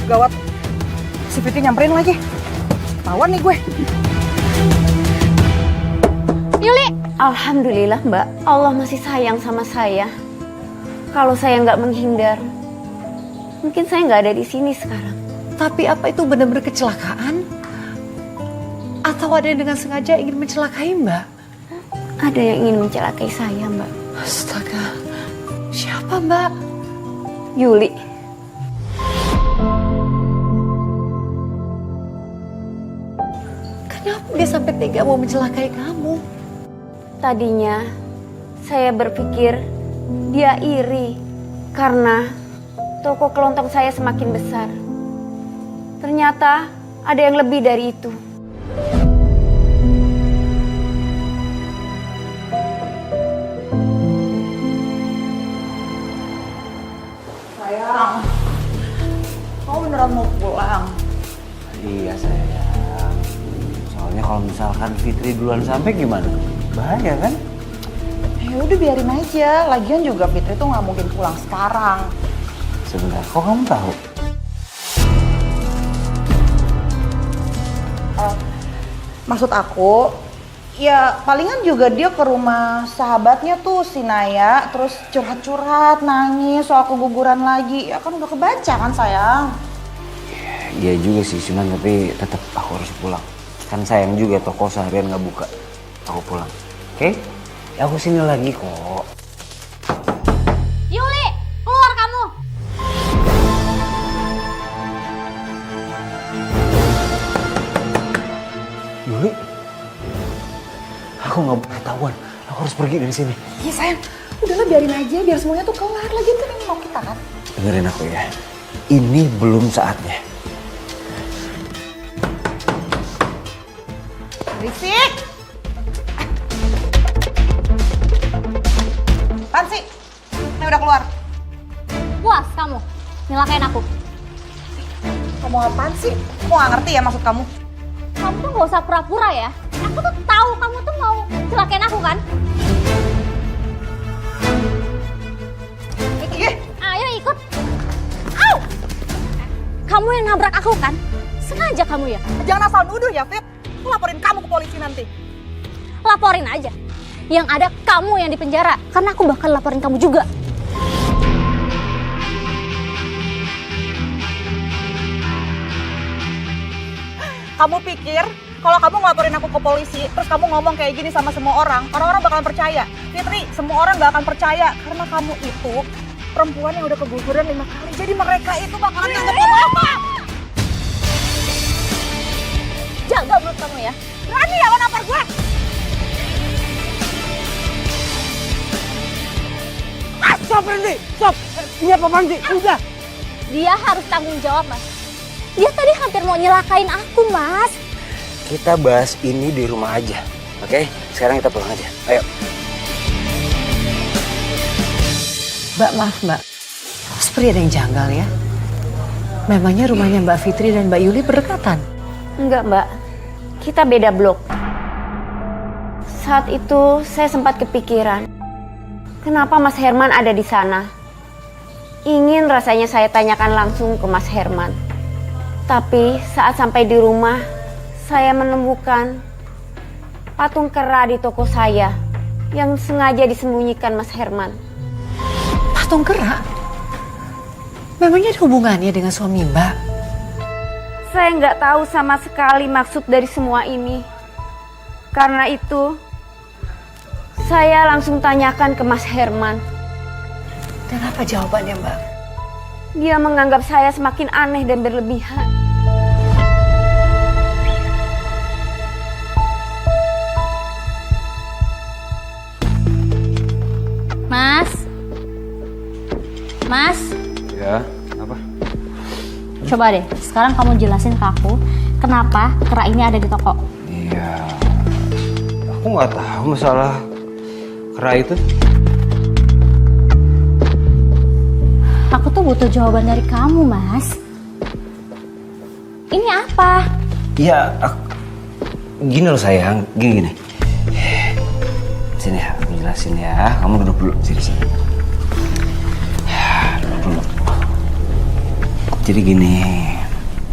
gawat. Si Fitri nyamperin lagi. Tawan nih gue. Yuli! Alhamdulillah Mbak, Allah masih sayang sama saya. Kalau saya nggak menghindar, mungkin saya nggak ada di sini sekarang. Tapi apa itu benar-benar kecelakaan? Atau ada yang dengan sengaja ingin mencelakai Mbak? Ada yang ingin mencelakai saya Mbak. Astaga, siapa Mbak? Yuli. Kenapa dia sampai tega mau mencelakai kamu? Tadinya saya berpikir dia iri karena toko kelontong saya semakin besar. Ternyata ada yang lebih dari itu. Sayang, kamu beneran mau pulang? Iya sayang. Soalnya kalau misalkan Fitri duluan sampai gimana? Bahaya kan? Ya udah biarin aja. Lagian juga Fitri tuh nggak mungkin pulang sekarang. Sebentar, kok kamu tahu? Maksud aku, ya palingan juga dia ke rumah sahabatnya tuh si Naya, terus curhat-curhat, nangis soal keguguran lagi. Ya kan udah kebaca kan sayang. Iya juga sih, cuman tapi tetap aku harus pulang. Kan sayang juga toko seharian nggak buka. Aku pulang, oke? Ya aku sini lagi kok. Yuli, keluar kamu! Yuli, aku nggak boleh tahuan. Aku harus pergi dari sini. Iya sayang, udahlah biarin aja biar semuanya tuh kelar. Lagi itu yang mau kita kan. Dengerin aku ya. Ini belum saatnya. Berisik! Apaan sih? Ini udah keluar. Puas kamu nyelakain aku. Kamu apaan sih? Aku nggak ngerti ya maksud kamu. Kamu tuh gak usah pura-pura ya. Aku tuh tahu kamu tuh mau celakain aku kan. Ayo ikut. Au! Kamu yang nabrak aku kan? Sengaja kamu ya? Jangan asal nuduh ya, Fit. Aku laporin kamu ke polisi nanti. Laporin aja. Yang ada kamu yang dipenjara. Karena aku bakal laporin kamu juga. Kamu pikir kalau kamu ngelaporin aku ke polisi, terus kamu ngomong kayak gini sama semua orang, orang-orang bakalan percaya. Fitri, semua orang gak akan percaya karena kamu itu perempuan yang udah keguguran 5 kali. Jadi mereka itu bakalan nganggap kamu apa? Jaga mulut kamu ya. Berani ya lo nampar gue? Stop berhenti, stop. Ini apa berhenti? Udah. Dia harus tanggung jawab, Mas. Dia tadi hampir mau nyelakain aku, Mas. Kita bahas ini di rumah aja, oke? Sekarang kita pulang aja. Ayo. Mbak, maaf Mbak. Seperti ada yang janggal ya. Memangnya rumahnya Mbak Fitri dan Mbak Yuli berdekatan? Enggak, Mbak. Kita beda blok. Saat itu saya sempat kepikiran, kenapa Mas Herman ada di sana? Ingin rasanya saya tanyakan langsung ke Mas Herman. Tapi saat sampai di rumah, saya menemukan patung kera di toko saya yang sengaja disembunyikan Mas Herman. Patung kera? Memangnya ada hubungannya dengan suami Mbak? Saya nggak tahu sama sekali maksud dari semua ini. Karena itu, saya langsung tanyakan ke Mas Herman. Dan apa jawabannya Mbak? Dia menganggap saya semakin aneh dan berlebihan. Mas, Ya, apa? coba deh, sekarang kamu jelasin ke aku kenapa kera ini ada di toko. Iya. Aku nggak tahu masalah kera itu. Aku tuh butuh jawaban dari kamu, Mas. Ini apa? Ya, gini loh sayang, gini. Sini ya, aku jelasin ya. Kamu duduk dulu, sini. Duduk dulu. Jadi gini,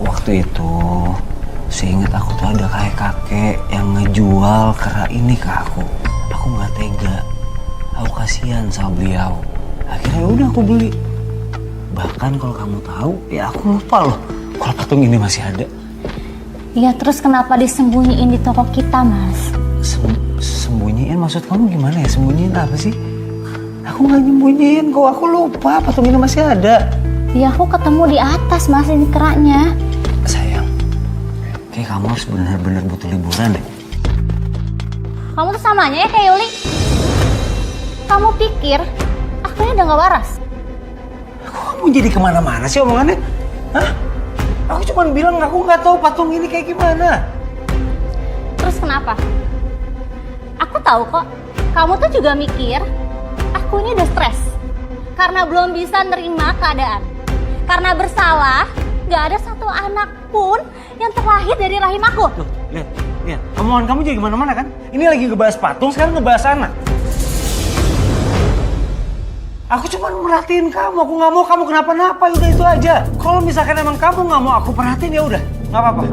waktu itu seingat aku tuh ada kakek yang ngejual kera ini ke aku. Aku nggak tega, aku kasihan sama beliau. Akhirnya udah aku beli. Bahkan kalau kamu tahu, ya aku lupa loh kalau patung ini masih ada. Ya terus kenapa disembunyiin di toko kita, Mas? Sembunyiin maksud kamu gimana ya? Sembunyiin apa sih? Aku nggak nyembunyiin kok, aku lupa patung ini masih ada. Ya aku ketemu di atas, Mas, ini keraknya. Sayang, kayak kamu harus benar-benar butuh liburan deh. Kamu tuh samanya ya kayak Yuli. Kamu pikir aku ini udah gak waras? Kok kamu jadi kemana-mana sih omongannya? Hah? Aku cuma bilang aku nggak tahu patung ini kayak gimana. Terus kenapa? Aku tahu kok, kamu tuh juga mikir aku ini udah stres karena belum bisa nerima keadaan. Karena bersalah, gak ada satu anak pun yang terlahir dari rahim aku. Tuh, lihat. Omongan kamu jadi gimana-mana kan? Ini lagi ngebahas patung, sekarang ngebahas anak. Aku cuma merhatiin kamu, aku nggak mau kamu kenapa-napa, udah itu aja. Kalau misalkan emang kamu nggak mau aku perhatiin ya udah, nggak apa-apa.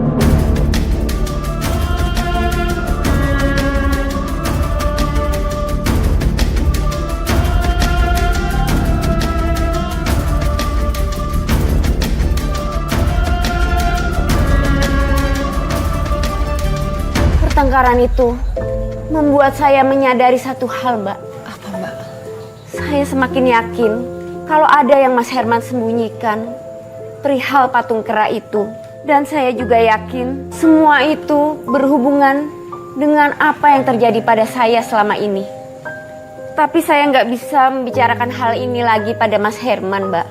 Pertengkaran itu membuat saya menyadari satu hal, Mbak. Apa, Mbak? Saya semakin yakin kalau ada yang Mas Herman sembunyikan perihal patung kera itu. Dan saya juga yakin semua itu berhubungan dengan apa yang terjadi pada saya selama ini. Tapi saya nggak bisa membicarakan hal ini lagi pada Mas Herman, Mbak.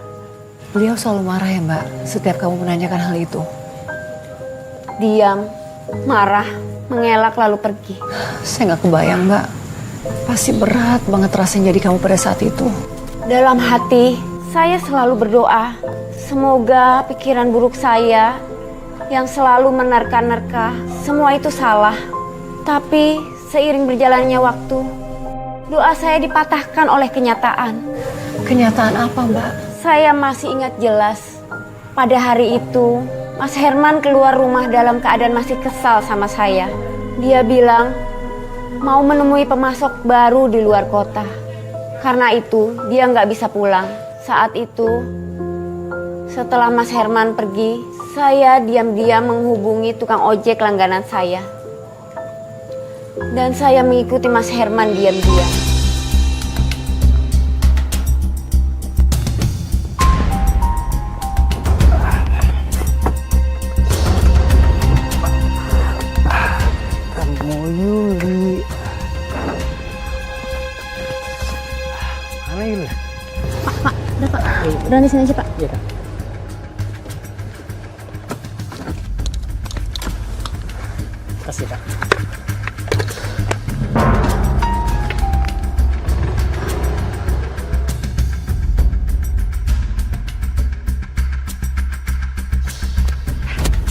Beliau selalu marah ya, Mbak, setiap kamu menanyakan hal itu. Diam, marah, mengelak lalu pergi. Saya nggak kebayang, Mbak. Pasti berat banget rasanya jadi kamu pada saat itu. Dalam hati, saya selalu berdoa, semoga pikiran buruk saya yang selalu menerka-nerka, semua itu salah. Tapi seiring berjalannya waktu, doa saya dipatahkan oleh kenyataan. Kenyataan apa, Mbak? Saya masih ingat jelas, pada hari itu, Mas Herman keluar rumah dalam keadaan masih kesal sama saya. Dia bilang, mau menemui pemasok baru di luar kota. Karena itu dia nggak bisa pulang. Saat itu setelah Mas Herman pergi, saya diam-diam menghubungi tukang ojek langganan saya. Dan saya mengikuti Mas Herman diam-diam. Udah di sini aja, Pak. Iya, Kak. Kasih, Kak.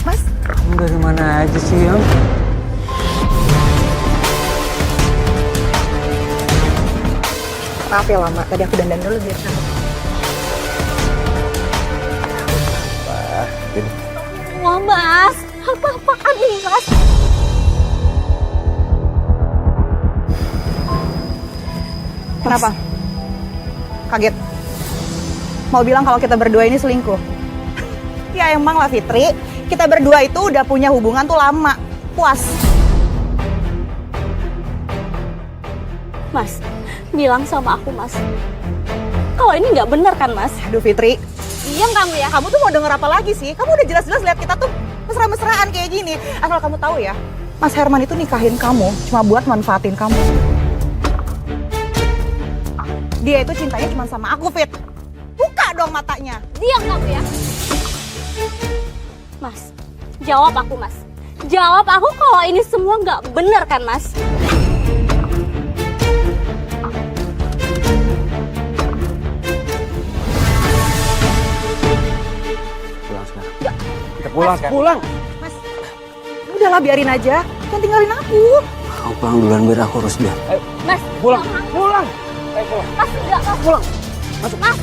Mas, Kamu dari mana aja sih, Om? maaf ya lama. Tadi aku dandan dulu biar cantik. Wah, Mas. Apa-apaan nih, Mas? Kenapa? Kaget? Mau bilang kalau kita berdua ini selingkuh? Ya emang lah Fitri, kita berdua itu udah punya hubungan tuh lama. Puas. Mas, bilang sama aku, Mas. Kalau ini nggak bener kan, Mas? Aduh Fitri, Diam kamu ya. kamu tuh mau denger apa lagi sih? Kamu udah jelas-jelas lihat kita tuh mesra-mesraan kayak gini. Asal kamu tahu ya, Mas Herman itu nikahin kamu cuma buat manfaatin kamu. Dia itu cintanya cuma sama aku, Fit. Buka dong matanya. Diam kamu ya. Mas, jawab aku, Mas. Jawab aku kalau ini semua nggak bener kan, Mas? Pulang sekarang. Kita pulang sekarang. Pulang. Mas, udahlah biarin aja. Jangan tinggalin aku. Kamu pulang duluan biar aku urus dia. Ayo, Mas, pulang. jangan. Pulang. Ayo pulang. Mas, enggak, Mas. Pulang. Masuk. Mas,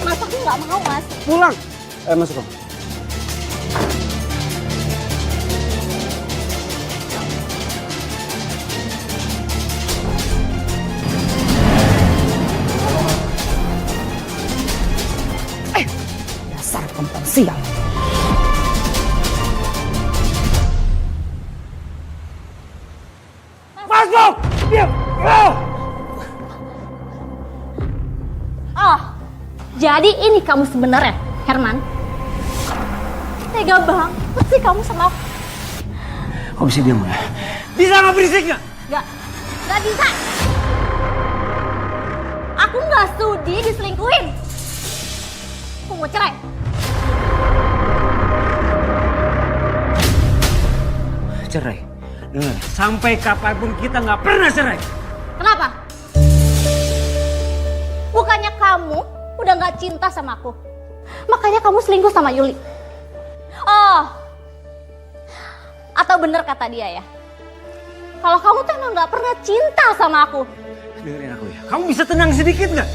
Mas, aku nggak mau, Mas. Pulang. Masuk Om. Dasar perempuan sial. Masuk! Diam! Oh, jadi ini kamu sebenarnya, Herman? Tega banget sih kamu sama aku. Kok bisa diam ya? Bisa nggak berisik nggak? Gak bisa. Aku nggak sudi diselingkuhin. Aku mau cerai. Cerai? Dengar, sampai kapanpun kita nggak pernah cerai. Kenapa? Bukannya kamu udah nggak cinta sama aku, makanya kamu selingkuh sama Yuli. Oh, atau bener kata dia ya? Kalau kamu tuh emang nggak pernah cinta sama aku. Dengerin aku ya. Kamu bisa tenang sedikit nggak?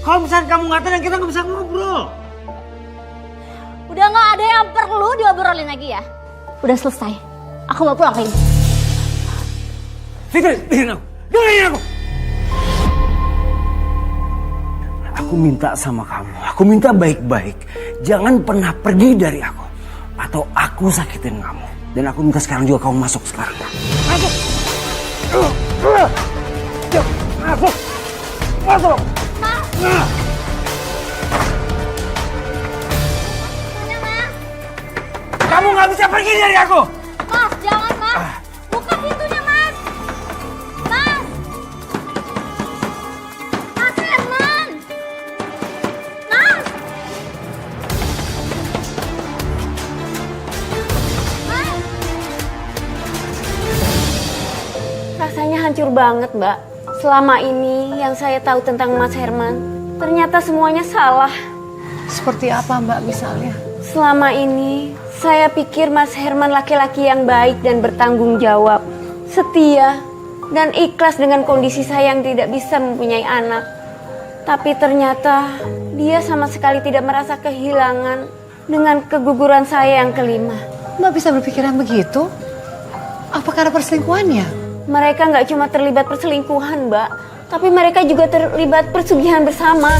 Kalau misalnya kamu nggak tenang, kita nggak bisa ngobrol. Udah nggak ada yang perlu diobrolin lagi ya. Udah selesai. Aku mau pulang lagi. Fitri, dengerin aku. Dengerin aku. Aku minta sama kamu. Aku minta baik-baik. Jangan pernah pergi dari aku. Atau aku sakitin kamu. Dan aku minta sekarang juga kamu masuk sekarang. Masuk. Masuk. Masuk. Nah. Kamu nggak bisa pergi dari aku. Mas, jangan mas. Buka pintunya mas. Mas. Mas Herman. Mas. Mas. Rasanya hancur banget, Mbak. Selama ini yang saya tahu tentang Mas Herman, ternyata semuanya salah. Seperti apa Mbak misalnya? Selama ini, saya pikir Mas Herman laki-laki yang baik dan bertanggung jawab, setia, dan ikhlas dengan kondisi saya yang tidak bisa mempunyai anak. Tapi ternyata dia sama sekali tidak merasa kehilangan dengan keguguran saya yang kelima. Mbak bisa berpikiran begitu? Apa karena perselingkuhannya? Mereka nggak cuma terlibat perselingkuhan, Mbak, tapi mereka juga terlibat persugihan bersama.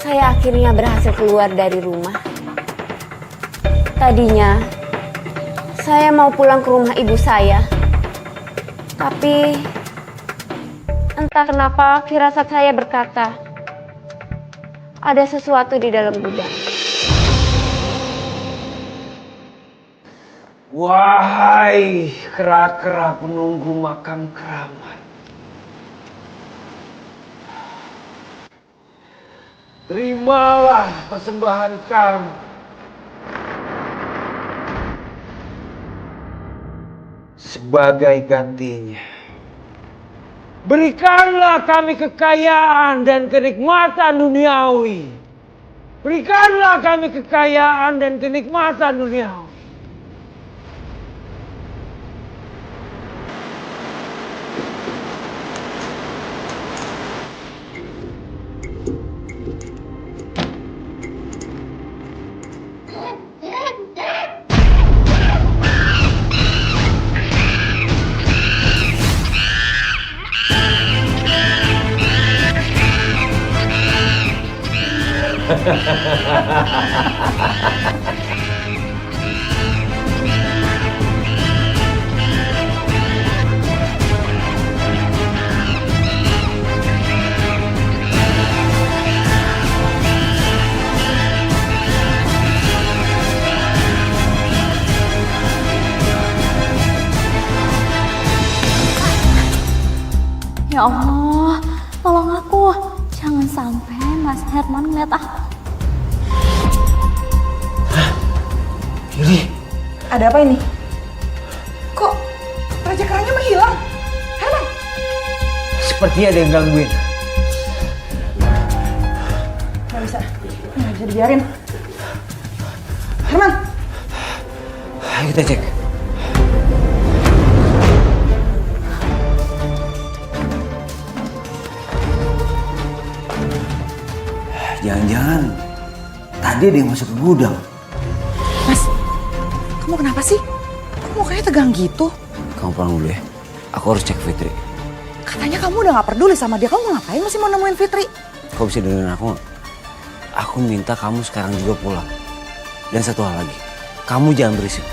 Saya akhirnya berhasil keluar dari rumah. Tadinya, saya mau pulang ke rumah ibu saya. Tapi, entah kenapa firasat saya berkata, ada sesuatu di dalam gudang. Wahai kera-kera penunggu makam keramat. Terimalah persembahan kami. Sebagai gantinya, berikanlah kami kekayaan dan kenikmatan duniawi. Berikanlah kami kekayaan dan kenikmatan duniawi. Ya Allah, tolong aku. Jangan sampai Mas Herman ngeliat aku. Ini Ada apa ini? Kok raja kerahnya menghilang? Herman, seperti ada yang gangguin. nggak bisa. Nggak bisa dibiarin. Herman, Ayo kita cek. Jangan-jangan tadi ada yang masuk ke gudang. Mas, kamu kenapa sih? Kok mukanya tegang gitu? Kamu pulang dulu ya. Aku harus cek Fitri. Katanya kamu udah gak peduli sama dia. Kamu ngapain masih mau nemuin Fitri? Kau bisa dengerin aku nggak? Aku minta kamu sekarang juga pulang. Dan satu hal lagi, kamu jangan berisik.